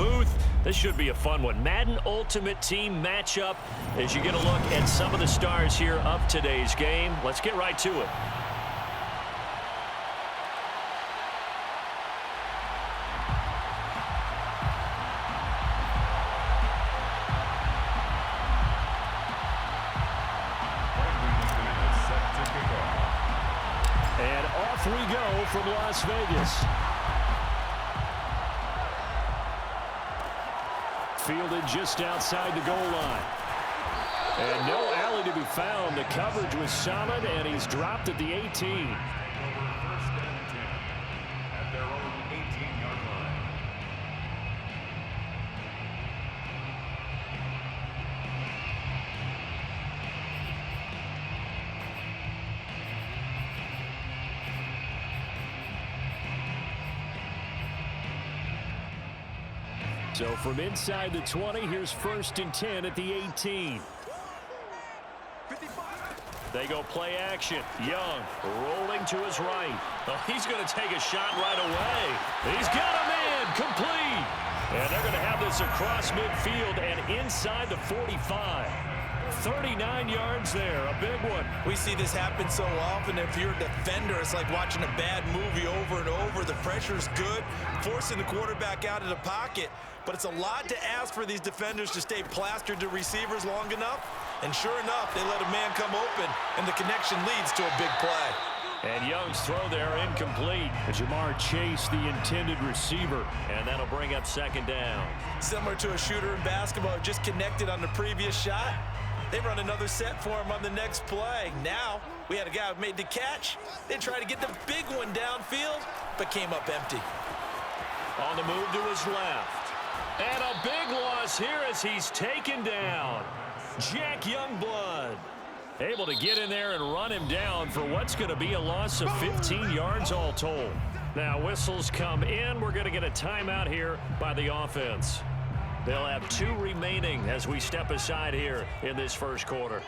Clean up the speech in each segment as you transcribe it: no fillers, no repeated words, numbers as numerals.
booth. This should be a fun one. Madden Ultimate Team matchup as you get a look at some of the stars here of today's game. Let's get right to it. And off we go from Las Vegas. Fielded just outside the goal line. And no alley to be found. The coverage was solid, and he's dropped at the 18. So from inside the 20, here's 1st and 10 at the 18. They go play action. Young rolling to his right. Oh, he's going to take a shot right away. He's got a man complete. And they're going to have this across midfield and inside the 45. 39 yards there, a big one. We see this happen so often. If you're a defender, it's like watching a bad movie over and over. The pressure's good, forcing the quarterback out of the pocket. But it's a lot to ask for these defenders to stay plastered to receivers long enough. And sure enough, they let a man come open, and the connection leads to a big play. And Young's throw there incomplete. Jamar Chase, the intended receiver, and that'll bring up 2nd down. Similar to a shooter in basketball, just connected on the previous shot. They run another set for him on the next play. Now, we had a guy who made the catch. They tried to get the big one downfield, but came up empty. On the move to his left. And a big loss here as he's taken down. Jack Youngblood able to get in there and run him down for what's going to be a loss of 15 yards all told. Now whistles come in. We're going to get a timeout here by the offense. They'll have 2 remaining as we step aside here in this first quarter.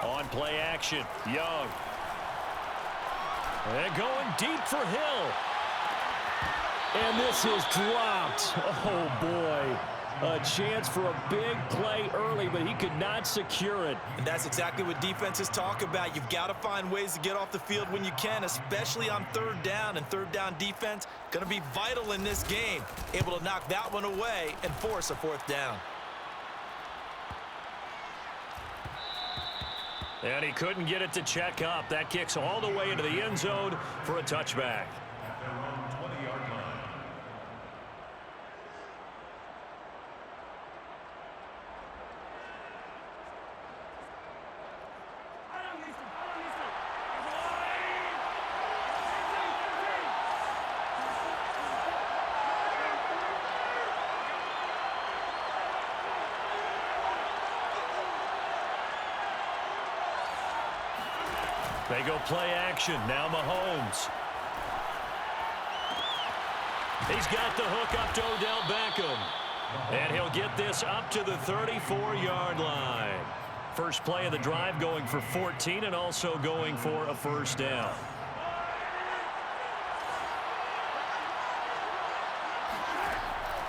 On play action, Young. And going deep for Hill. And this is dropped. Oh, boy. A chance for a big play early, but he could not secure it. And that's exactly what defenses talk about. You've got to find ways to get off the field when you can, especially on 3rd down. And 3rd down defense going to be vital in this game. Able to knock that one away and force a 4th down. And he couldn't get it to check up. That kicks all the way into the end zone for a touchback. They go play action. Now Mahomes. He's got the hook up to Odell Beckham. And he'll get this up to the 34-yard line. First play of the drive going for 14 and also going for a 1st down.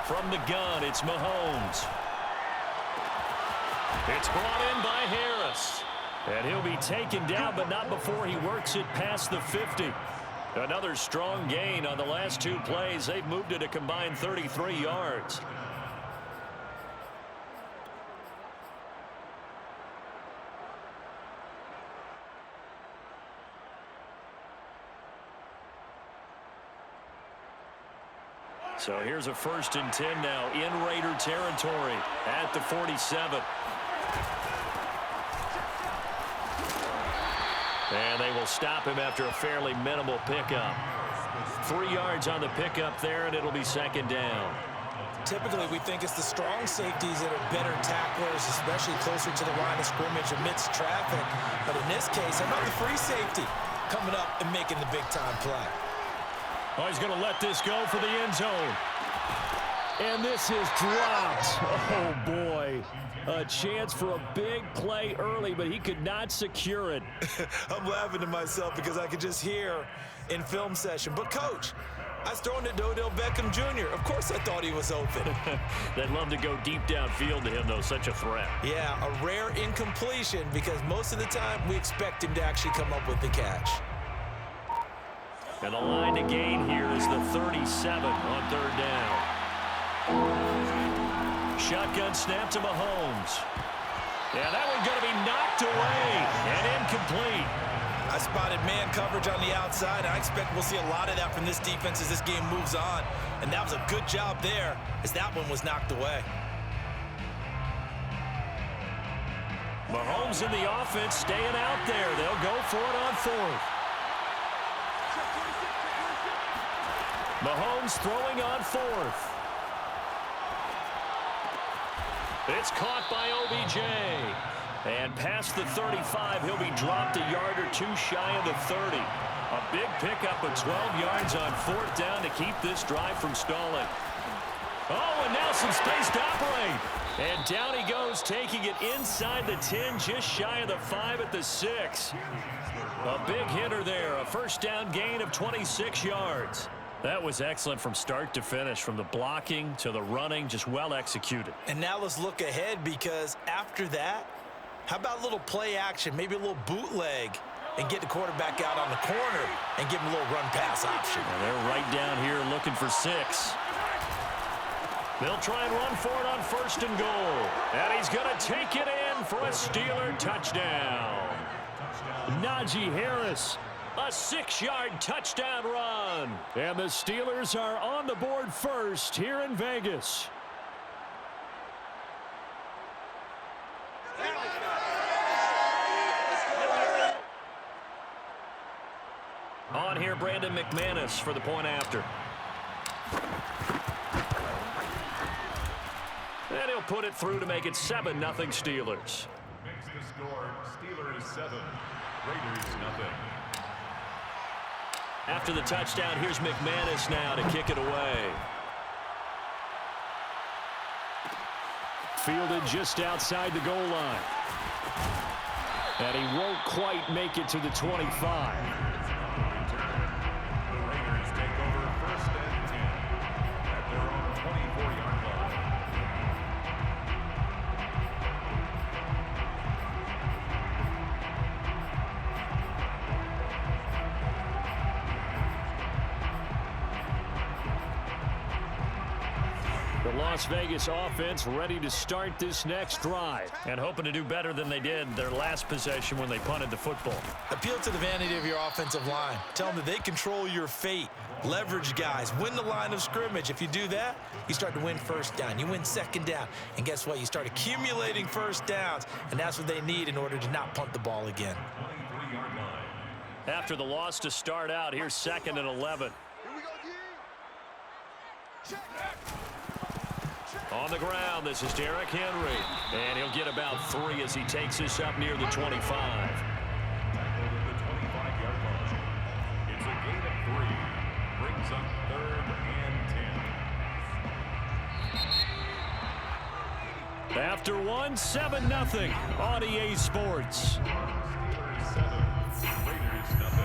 From the gun, it's Mahomes. It's brought in by Harris. And he'll be taken down, but not before he works it past the 50. Another strong gain on the last 2 plays. They've moved it a combined 33 yards. So here's a 1st and 10 now in Raider territory at the 47. And they will stop him after a fairly minimal pickup. 3 yards on the pickup there, and it'll be 2nd down. Typically, we think it's the strong safeties that are better tacklers, especially closer to the line of scrimmage amidst traffic. But in this case, how about the free safety coming up and making the big-time play? Oh, he's going to let this go for the end zone. And this is dropped. Oh, boy. A chance for a big play early, but he could not secure it. I'm laughing to myself because I could just hear in film session. But, Coach, I was throwing to Odell Beckham Jr. Of course I thought he was open. They'd love to go deep downfield to him, though, such a threat. Yeah, a rare incompletion because most of the time we expect him to actually come up with the catch. And the line to gain here is the 37 on third down. Shotgun snap to Mahomes. Yeah, that one's going to be knocked away and incomplete. I spotted man coverage on the outside. I expect we'll see a lot of that from this defense as this game moves on. And that was a good job there as that one was knocked away. Mahomes in the offense staying out there. They'll go for it on fourth. Mahomes throwing on fourth. It's caught by OBJ. And past the 35, he'll be dropped a yard or two shy of the 30. A big pickup of 12 yards on fourth down to keep this drive from stalling. Oh, and now some space to operate. And down he goes, taking it inside the 10, just shy of the 5 at the 6. A big hitter there, a first down gain of 26 yards. That was excellent from start to finish, from the blocking to the running, just well executed. And now let's look ahead because after that, how about a little play action, maybe a little bootleg, and get the quarterback out on the corner and give him a little run-pass option. And they're right down here looking for 6. They'll try and run for it on first and goal. And he's going to take it in for a Steeler touchdown. Najee Harris, a 6-yard touchdown run. And the Steelers are on the board first here in Vegas. On here, Brandon McManus for the point after. And he'll put it through to make it 7-0 Steelers. Makes the score Steelers 7, Raiders 0. After the touchdown, here's McManus now to kick it away. Fielded just outside the goal line. And he won't quite make it to the 25. Las Vegas offense ready to start this next drive and hoping to do better than they did their last possession when they punted the football. Appeal to the vanity of your offensive line. Tell them that they control your fate. Leverage guys. Win the line of scrimmage. If you do that, you start to win first down. You win second down. And guess what? You start accumulating first downs. And that's what they need in order to not punt the ball again. After the loss to start out, here's 2nd and 11. On the ground, this is Derrick Henry. And he'll get about 3 as he takes this up near the 25. It's a gain of 3. Brings up 3rd and 10. After one, 7-0 on EA Sports. Steelers 7, Raiders 0.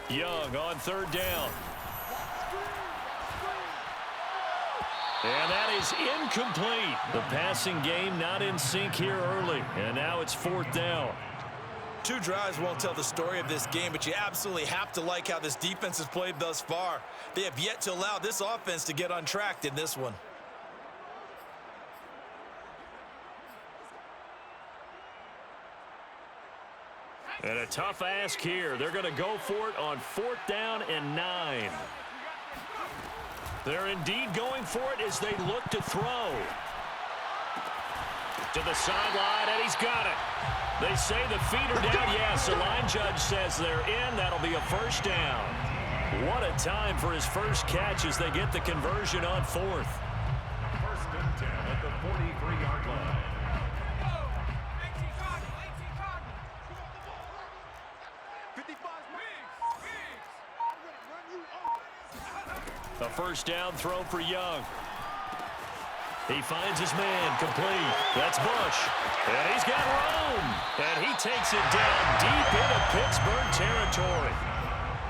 Young on 3rd down. And that is incomplete. The passing game not in sync here early. And now it's 4th down. 2 drives won't tell the story of this game, but you absolutely have to like how this defense has played thus far. They have yet to allow this offense to get untracked in this one. And a tough ask here. They're going to go for it on 4th down and 9. They're indeed going for it as they look to throw. To the sideline, and he's got it. They say the feet are down. Yes, the line judge says they're in. That'll be a first down. What a time for his first catch as they get the conversion on 4th. 1st and 10 at the 43-yard line. A first down throw for Young. He finds his man, complete. That's Bush. And he's got room. And he takes it down deep into Pittsburgh territory.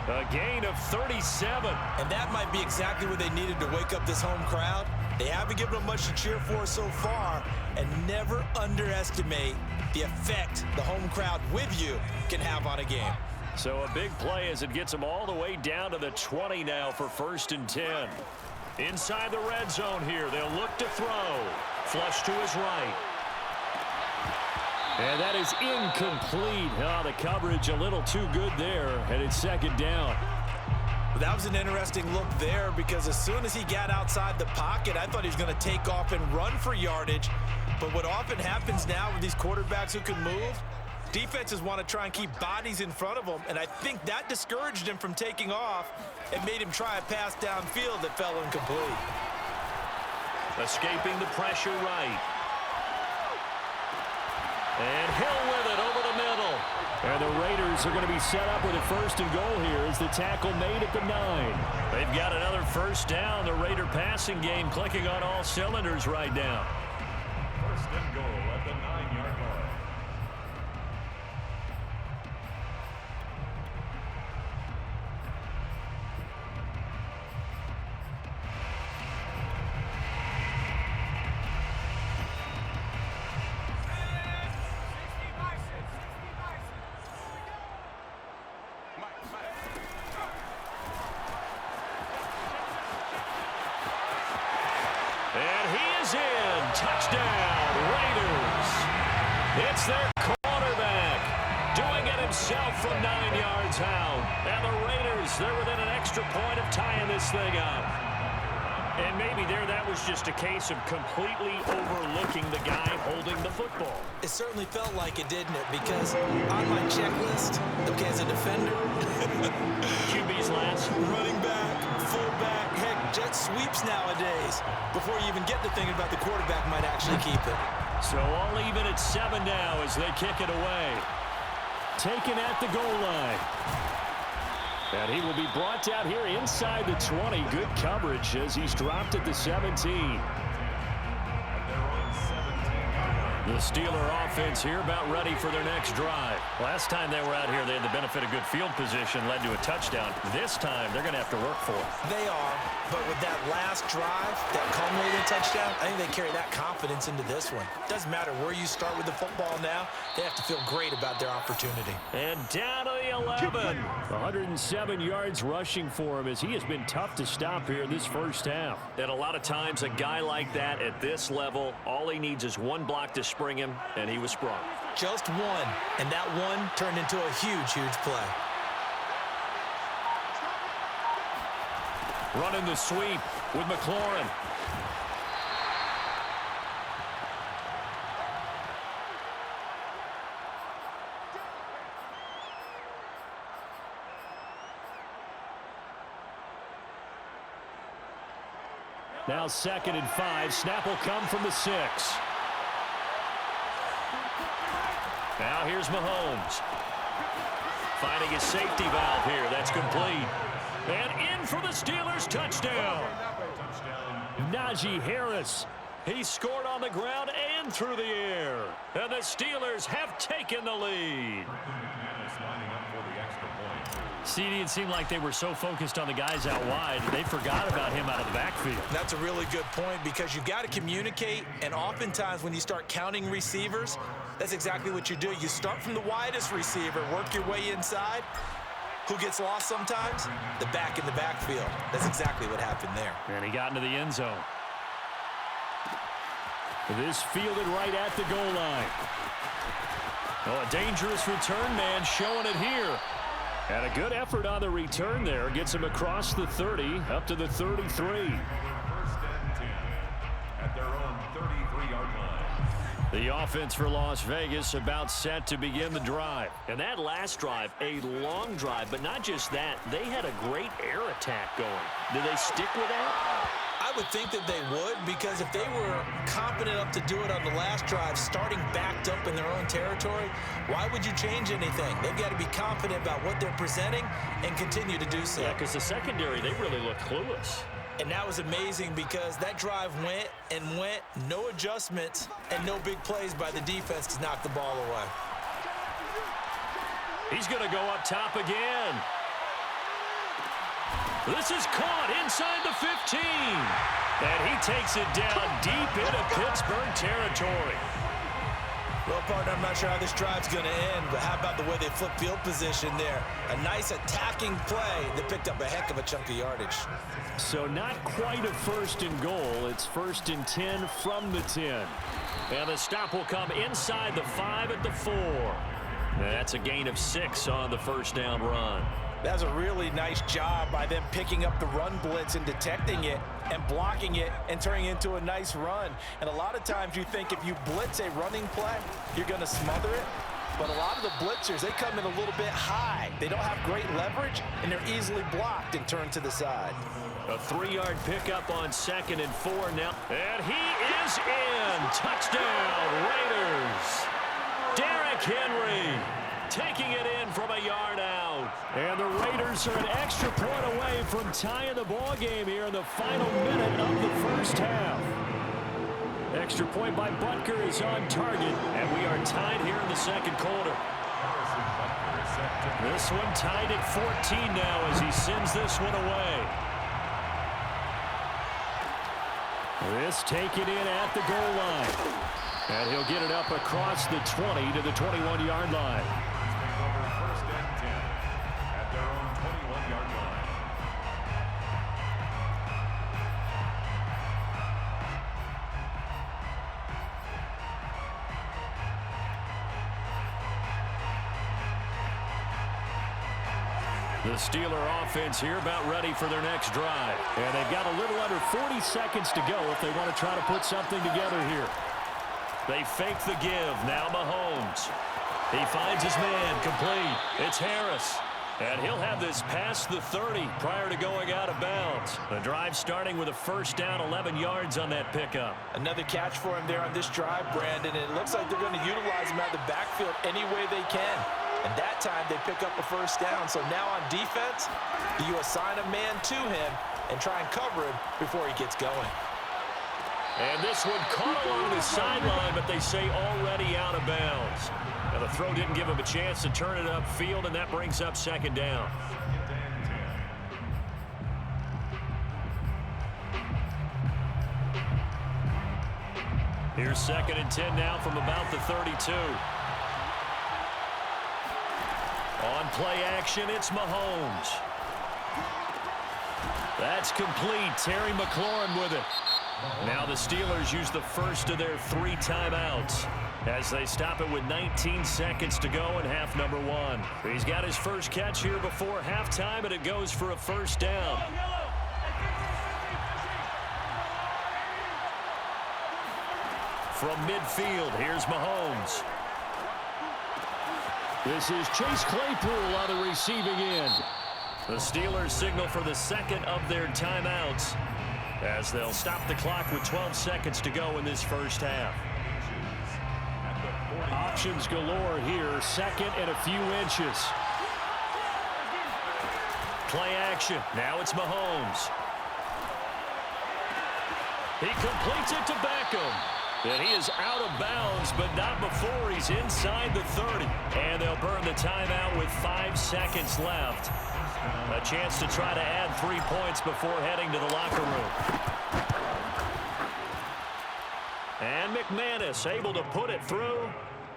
A gain of 37. And that might be exactly what they needed to wake up this home crowd. They haven't given them much to cheer for so far. And never underestimate the effect the home crowd with you can have on a game. So a big play as it gets them all the way down to the 20 now for 1st and 10. Inside the red zone here, they'll look to throw. Flush to his right. And that is incomplete. Oh, the coverage a little too good there, and it's 2nd down. Well, that was an interesting look there because as soon as he got outside the pocket, I thought he was going to take off and run for yardage. But what often happens now with these quarterbacks who can move, defenses want to try and keep bodies in front of them, and I think that discouraged him from taking off and made him try a pass downfield that fell incomplete. Escaping the pressure right. And Hill with it over the middle. And the Raiders are going to be set up with a 1st and goal here as the tackle made at the 9. They've got another 1st down. The Raider passing game clicking on all cylinders right now. 1st and goal at the 9-yard line. And he is in. Touchdown, Raiders. It's their quarterback doing it himself from 9 yards out. And the Raiders, they're within an extra point of tying this thing up. And maybe there that was just a case of completely overlooking the guy holding the football. It certainly felt like it, didn't it? Because on my checklist, okay, as a defender, QB's last. running back, fullback, heck, jet sweeps nowadays. Before you even get to thinking about the quarterback might actually keep it. So all even at 7 now as they kick it away. Taken at the goal line. And he will be brought down here inside the 20. Good coverage as he's dropped at the 17. The Steeler offense here about ready for their next drive. Last time they were out here, they had the benefit of good field position, led to a touchdown. This time, they're going to have to work for it. They are, but with that last drive, that culminating touchdown, I think they carry that confidence into this one. Doesn't matter where you start with the football now, they have to feel great about their opportunity. And down to the 11. 107 yards rushing for him as he has been tough to stop here this 1st half. And a lot of times, a guy like that at this level, all he needs is one block to spring him, and he was sprung. Just one, and that one turned into a huge, huge play. Running the sweep with McLaurin. Now 2nd and 5. Snap will come from the 6. Now here's Mahomes. Finding his safety valve here. That's complete. And in for the Steelers touchdown. Najee Harris. He scored on the ground and through the air. And the Steelers have taken the lead. Lining up for the extra point. CD, it seemed like they were so focused on the guys out wide, they forgot about him out of the backfield. That's a really good point because you've got to communicate, and oftentimes when you start counting receivers, that's exactly what you do. You start from the widest receiver, work your way inside. Who gets lost sometimes? The back in the backfield. That's exactly what happened there. And he got into the end zone. This fielded right at the goal line. Oh, a dangerous return man showing it here. And a good effort on the return there. Gets him across the 30, up to the 33. 1st and 10 at their own 33-yard line. The offense for Las Vegas about set to begin the drive. And that last drive, a long drive, but not just that. They had a great air attack going. Did they stick with that? I would think that they would, because if they were competent enough to do it on the last drive, starting backed up in their own territory, why would you change anything? They've got to be confident about what they're presenting and continue to do so. Yeah, because the secondary, they really looked clueless. And that was amazing because that drive went and went, no adjustments and no big plays by the defense to knock the ball away. He's going to go up top again. This is caught inside the 15. And he takes it down deep into Pittsburgh territory. Well, partner, I'm not sure how this drive's going to end, but how about the way they flip field position there? A nice attacking play that picked up a heck of a chunk of yardage. So not quite a first and goal. It's 1st and 10 from the 10. And the stop will come inside the 5 at the 4. That's a gain of 6 on the first down run. That's a really nice job by them picking up the run blitz and detecting it and blocking it and turning it into a nice run. And a lot of times you think if you blitz a running play, you're going to smother it. But a lot of the blitzers, they come in a little bit high. They don't have great leverage, and they're easily blocked and turned to the side. A 3-yard pickup on 2nd and 4 now. And he is in. Touchdown, Raiders. Derrick Henry taking it in from a yard out. And the Raiders are an extra point away from tying the ball game here in the final minute of the first half. Extra point by Butker is on target, and we are tied here in the second quarter. This one tied at 14 now as he sends this one away. This taken in at the goal line. And he'll get it up across the 20 to the 21-yard line. First and 10 at their own 21-yard line. The Steeler offense here about ready for their next drive. And they've got a little under 40 seconds to go if they want to try to put something together here. They fake the give. Now Mahomes. He finds his man complete. It's Harris. And he'll have this past the 30 prior to going out of bounds. The drive starting with a first down, 11 yards on that pickup. Another catch for him there on this drive, Brandon. And it looks like they're going to utilize him out of the backfield any way they can. And that time they pick up a first down. So now on defense, you assign a man to him and try and cover him before he gets going. And this one caught along the sideline, but they say already out of bounds. Now the throw didn't give him a chance to turn it upfield, and that brings up second down. Here's 2nd and 10 now from about the 32. On play action, it's Mahomes. That's complete. Terry McLaurin with it. Now the Steelers use the first of their 3 timeouts as they stop it with 19 seconds to go in half number 1. He's got his first catch here before halftime, and it goes for a first down. From midfield, here's Mahomes. This is Chase Claypool on the receiving end. The Steelers signal for the second of their timeouts as they'll stop the clock with 12 seconds to go in this first half. Options galore here, second and a few inches. Play action. Now it's Mahomes. He completes it to Beckham. And he is out of bounds, but not before he's inside the 30. And they'll burn the timeout with 5 seconds left. A chance to try to add 3 points before heading to the locker room. And McManus able to put it through.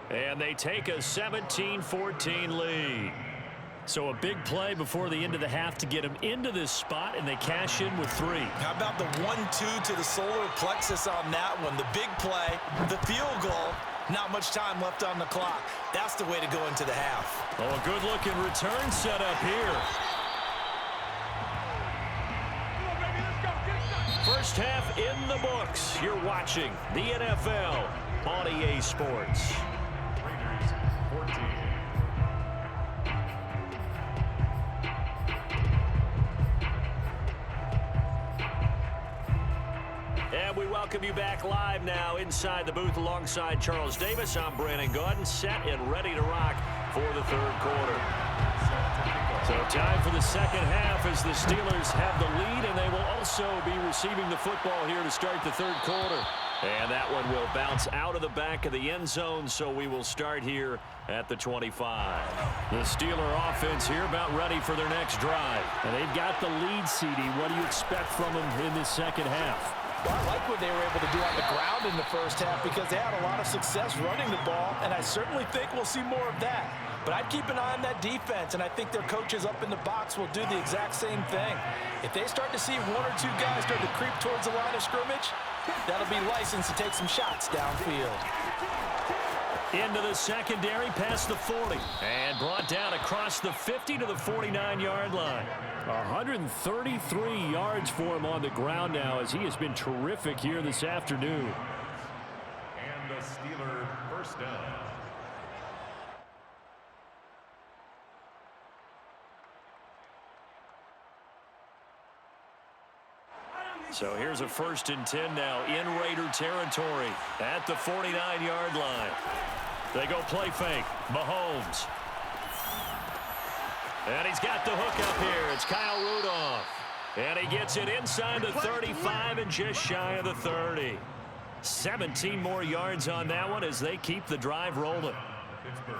And they take a 17-14 lead. So a big play before the end of the half to get them into this spot, and they cash in with 3. How about the 1-2 to the solar plexus on that one? The big play, the field goal, not much time left on the clock. That's the way to go into the half. Oh, a good-looking return set up here. First half in the books. You're watching the NFL on EA Sports. Raiders 14. And we welcome you back live now inside the booth alongside Charles Davis. I'm Brandon Gaudin, set and ready to rock for the third quarter. So time for the second half as the Steelers have the lead, and they will also be receiving the football here to start the third quarter. And that one will bounce out of the back of the end zone, so we will start here at the 25. The Steeler offense here about ready for their next drive. And they've got the lead, CD. What do you expect from them in this second half? Well, I like what they were able to do on the ground in the first half because they had a lot of success running the ball, and I certainly think we'll see more of that. But I'd keep an eye on that defense, and I think their coaches up in the box will do the exact same thing. If they start to see one or two guys start to creep towards the line of scrimmage, that'll be licensed to take some shots downfield. Into the secondary past the 40. And brought down across the 50 to the 49-yard line. 133 yards for him on the ground now as he has been terrific here this afternoon. And the Steeler first down. So here's a 1st and 10 now in Raider territory at the 49-yard line. They go play fake. Mahomes. And he's got the hook up here. It's Kyle Rudolph. And he gets it inside the 35 and just shy of the 30. 17 more yards on that one as they keep the drive rolling. Pittsburgh.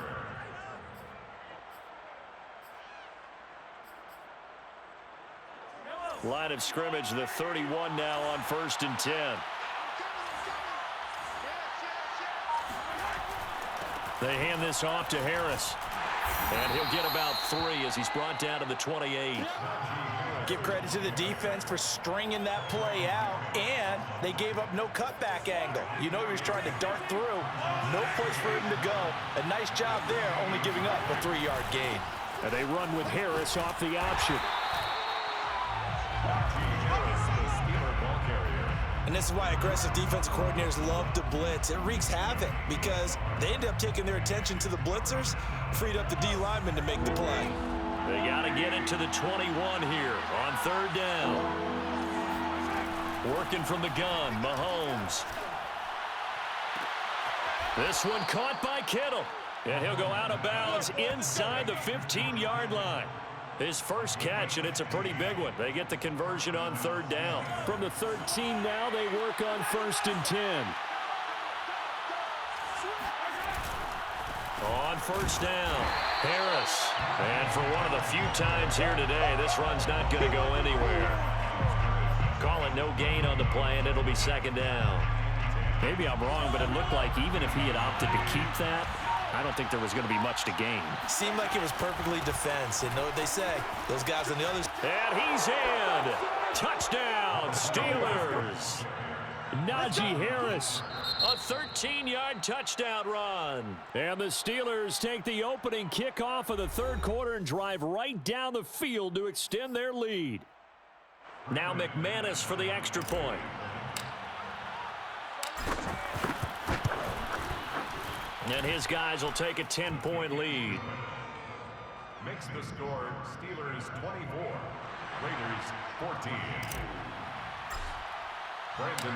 Line of scrimmage, the 31 now on 1st and 10. They hand this off to Harris. And he'll get about 3 as he's brought down to the 28. Give credit to the defense for stringing that play out, and they gave up no cutback angle. You know he was trying to dart through. No place for him to go. A nice job there, only giving up a 3-yard gain. And they run with Harris off the option. And this is why aggressive defensive coordinators love to blitz. It wreaks havoc because they end up taking their attention to the blitzers, freed up the D lineman to make the play. They got to get it to the 21 here on 3rd down. Working from the gun, Mahomes. This one caught by Kittle. And he'll go out of bounds inside the 15-yard line. His first catch, and it's a pretty big one. They get the conversion on 3rd down. From the 13 now, they work on 1st and 10. On 1st down, Harris. And for one of the few times here today, this run's not going to go anywhere. Call it no gain on the play, and it'll be 2nd down. Maybe I'm wrong, but it looked like even if he had opted to keep that, I don't think there was going to be much to gain. Seemed like it was perfectly defense. And know what they say. Those guys on the other... And he's in. Touchdown, Steelers. Najee Harris. A 13-yard touchdown run. And the Steelers take the opening kickoff of the third quarter and drive right down the field to extend their lead. Now McManus for the extra point. And his guys will take a 10-point lead. Makes the score Steelers 24, Raiders 14.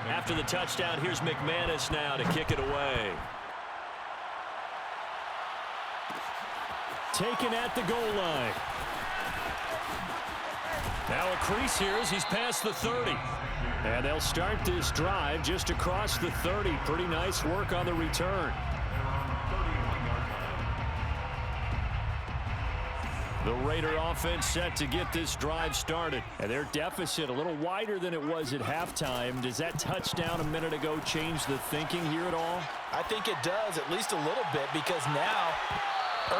After the touchdown, here's McManus now to kick it away. Taken at the goal line. Now a crease here as he's past the 30. And they'll start this drive just across the 30. Pretty nice work on the return. The Raider offense set to get this drive started. And their deficit a little wider than it was at halftime. Does that touchdown a minute ago change the thinking here at all? I think it does, at least a little bit, because now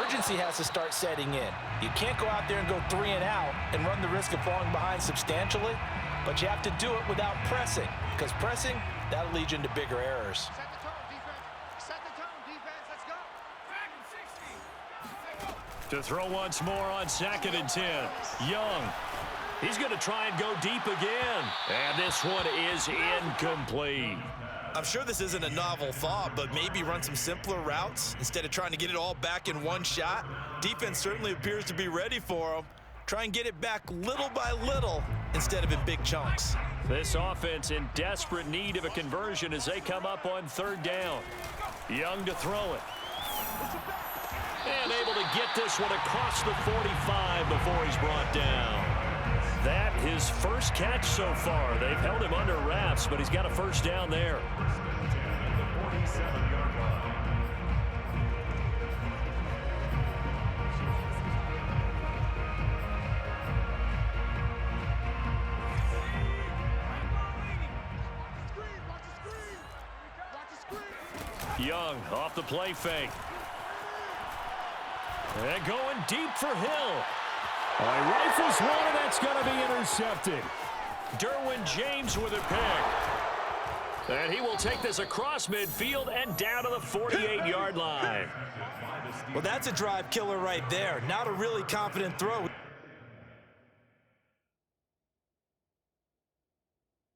urgency has to start setting in. You can't go out there and go 3 and out and run the risk of falling behind substantially, but you have to do it without pressing, because pressing, that'll lead you into bigger errors. To throw once more on 2nd and 10. Young. He's going to try and go deep again. And this one is incomplete. I'm sure this isn't a novel thought, but maybe run some simpler routes instead of trying to get it all back in one shot. Defense certainly appears to be ready for him. Try and get it back little by little instead of in big chunks. This offense in desperate need of a conversion as they come up on 3rd down. Young to throw it. And able to get this one across the 45 before he's brought down. That his first catch so far. They've held him under wraps, but he's got a first down there. Young off the play fake. And going deep for Hill. He rifles one, and that's going to be intercepted. Derwin James with a pick. And he will take this across midfield and down to the 48-yard line. Well, that's a drive killer right there. Not a really confident throw.